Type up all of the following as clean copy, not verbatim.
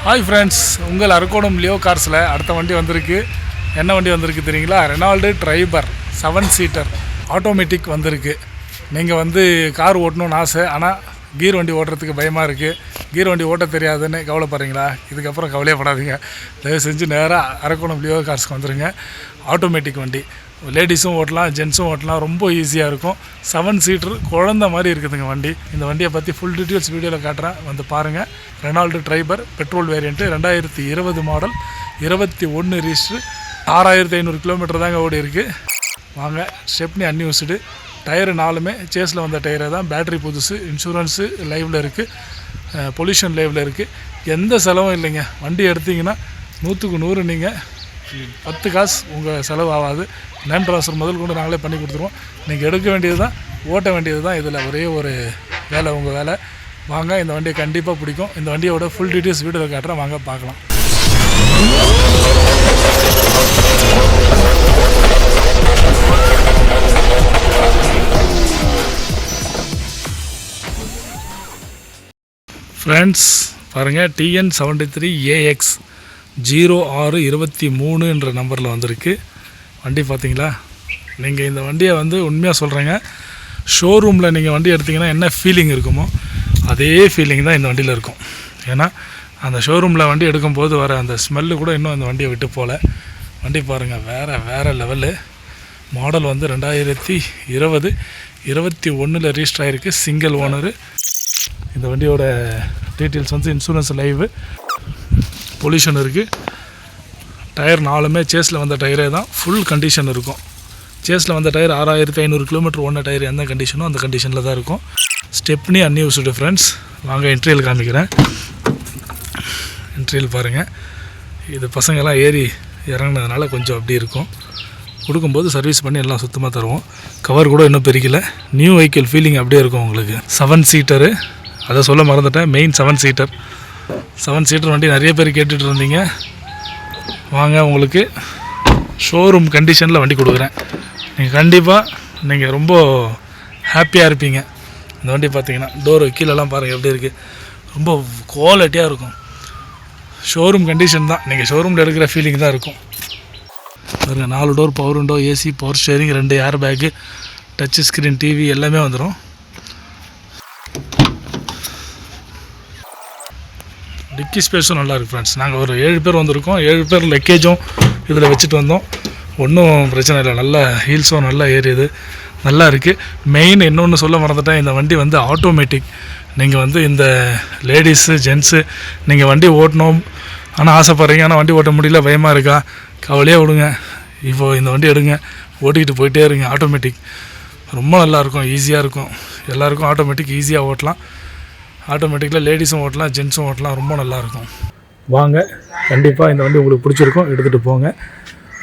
Hi friends, உங்கள் Arakkonam Leo கார்ஸில் அடுத்த வண்டி வந்திருக்கு. என்ன வண்டி வந்திருக்கு தெரியுங்களா? ரெனால்டு ட்ரைபர் 7 சீட்டர் ஆட்டோமேட்டிக் வந்திருக்கு. நீங்கள் கார் ஓட்டணும்னு ஆசை, ஆனால் கீர் வண்டி ஓட்டுறதுக்கு பயமாக இருக்குது, கீர் வண்டி ஓட்ட தெரியாதுன்னு கவலைப்படுறீங்களா? இதுக்கப்புறம் கவலையப்படாதீங்க. தயவு செஞ்சு நேராக அரக்கோணம் லியோ கார்ஸ்க்கு வந்துடுங்க. ஆட்டோமேட்டிக் வண்டி, லேடிஸும் ஓட்டலாம், ஜென்ஸும் ஓட்டலாம், ரொம்ப ஈஸியாக இருக்கும். 7 சீட்டர் குழந்த மாதிரி இருக்குதுங்க வண்டி. இந்த வண்டியை பற்றி ஃபுல் டீட்டெயில்ஸ் வீடியோவில் காட்டுறேன், வந்து பாருங்கள். Renault Triber petrol variant, 2020 model, 21 register, 6500 kilometre தாங்க ஓடி இருக்குது. வாங்க. ஸ்டெப்னி அன்யூஸ்டு, டயரு 4மே சேஸில் வந்த டயரை தான், பேட்ரி புதுசு, இன்சூரன்ஸு லைவில் இருக்குது, பொல்யூஷன் லைவில் இருக்குது. எந்த செலவும் இல்லைங்க. வண்டி எடுத்திங்கன்னா 100க்கு 100 நீங்கள் 10 காசு உங்கள் செலவு ஆகாது. நேம் ட்ரான்ஸ்ஃபர் முதல் கொண்டு நாங்களே பண்ணி கொடுத்துருவோம். நீங்கள் எடுக்க வேண்டியது தான், ஓட்ட வேண்டியது தான். இதில் ஒரே ஒரு வேலை, உங்கள் வேலை. வாங்க, இந்த வண்டியை கண்டிப்பாக பிடிக்கும். இந்த வண்டியோட ஃபுல் டீட்டெயில்ஸ் வீடியோவில் காட்டுறேன், வாங்க பார்க்கலாம். ஃப்ரெண்ட்ஸ் பாருங்கள், TN 73AX 0623 என்ற நம்பரில் வந்திருக்கு வண்டி. பார்த்தீங்களா? நீங்கள் இந்த வண்டியை உண்மையாக சொல்கிறேங்க, ஷோரூமில் நீங்கள் வண்டி எடுத்திங்கன்னா என்ன ஃபீலிங் இருக்குமோ அதே ஃபீலிங் தான் இந்த வண்டியில் இருக்கும். ஏன்னா அந்த ஷோரூமில் வண்டி எடுக்கும்போது வர அந்த ஸ்மெல்லு கூட இன்னும் அந்த வண்டியை விட்டு போகல. வண்டி பாருங்கள், வேறு லெவலு. மாடல் 2020 21 ரிஜிஸ்டர் ஆகிருக்கு, சிங்கிள் ஓனரு. இந்த வண்டியோட டீட்டெயில்ஸ் இன்சூரன்ஸ் லைவு, பொல்யூஷன் இருக்குது. டயர் 4மே சேஸில் வந்த டயரே தான், ஃபுல் கண்டிஷன் இருக்கும். சேஸில் வந்த டயர் 6500 கிலோமீட்டர் ஓன டயர் எந்த கண்டிஷனோ அந்த கண்டிஷனில் தான் இருக்கும். Stepney unused friends. வாங்க இன்ட்ரியல் காமிக்கிறேன். இன்ட்ரியல் பாருங்கள். இது பசங்கள்லாம் ஏறி இறங்கினதுனால கொஞ்சம் அப்படி இருக்கும். கொடுக்கும்போது சர்வீஸ் பண்ணி எல்லாம் சுத்தமாக தருவோம். கவர் கூட இன்னும் பெருக்கல. நியூ வெஹிக்கிள் ஃபீலிங் அப்படியே இருக்கும் உங்களுக்கு. 7 சீட்டரு, அதை சொல்ல மறந்துட்டேன். மெயின் 7 சீட்டர் வண்டி நிறைய பேர் கேட்டுட்டு இருந்தீங்க. வாங்க, உங்களுக்கு ஷோரூம் கண்டிஷனில் வண்டி கொடுக்குறேன். நீங்கள் கண்டிப்பாக ரொம்ப ஹாப்பியாக இருப்பீங்க. இந்த வண்டி பார்த்தீங்கன்னா டோரு கீழெல்லாம் பாருங்கள் எப்படி இருக்குது, ரொம்ப குவாலிட்டியாக இருக்கும். ஷோரூம் கண்டிஷன் தான், நீங்கள் ஷோரூமில் எடுக்கிற ஃபீலிங் தான் இருக்கும். பாருங்கள், 4 door, power window, AC, power steering, 2 air bag, touch screen, TV எல்லாமே வந்துடும். டிக்கி ஸ்பேஸும் நல்லாயிருக்கு ஃப்ரெண்ட்ஸ். நாங்கள் ஒரு 7 பேர் வந்திருக்கோம். 7 பேர் லக்கேஜும் இதில் வச்சுட்டு வந்தோம். ஒன்றும் பிரச்சனை இல்லை. நல்லா ஹீல்ஸும் நல்லா ஏறியது, நல்லா இருக்குது. மெயின் இன்னொன்று சொல்ல மறந்துட்டேன், இந்த வண்டி ஆட்டோமேட்டிக். நீங்கள் இந்த லேடிஸு ஜென்ஸு நீங்கள் வண்டி ஓட்டணும் ஆனால் ஆசைப்பட்றீங்க, ஆனால் வண்டி ஓட்ட முடியல, பயமாக இருக்கா, கவலையாக விடுங்க. இப்போது இந்த வண்டி எடுங்க, ஓட்டிக்கிட்டு போயிட்டே இருங்க. ஆட்டோமேட்டிக் ரொம்ப நல்லாயிருக்கும், ஈஸியாக இருக்கும். எல்லாேருக்கும் ஆட்டோமேட்டிக் ஈஸியாக ஓட்டலாம். ஆட்டோமேட்டிக்கில் லேடிஸும் ஓட்டலாம், ஜென்ஸும் ஓட்டலாம், ரொம்ப நல்லாயிருக்கும். வாங்க, கண்டிப்பாக இந்த வண்டி உங்களுக்கு பிடிச்சிருக்கும், எடுத்துகிட்டு போங்க.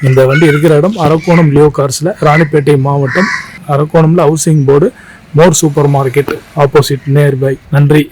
இந்த வண்டி இருக்கிற இடம் அரக்கோணம் லியோ கார்ஸில், ராணிப்பேட்டை மாவட்டம், அரக்கோணமில் housing board, More supermarket opposite, nearby. நன்றி.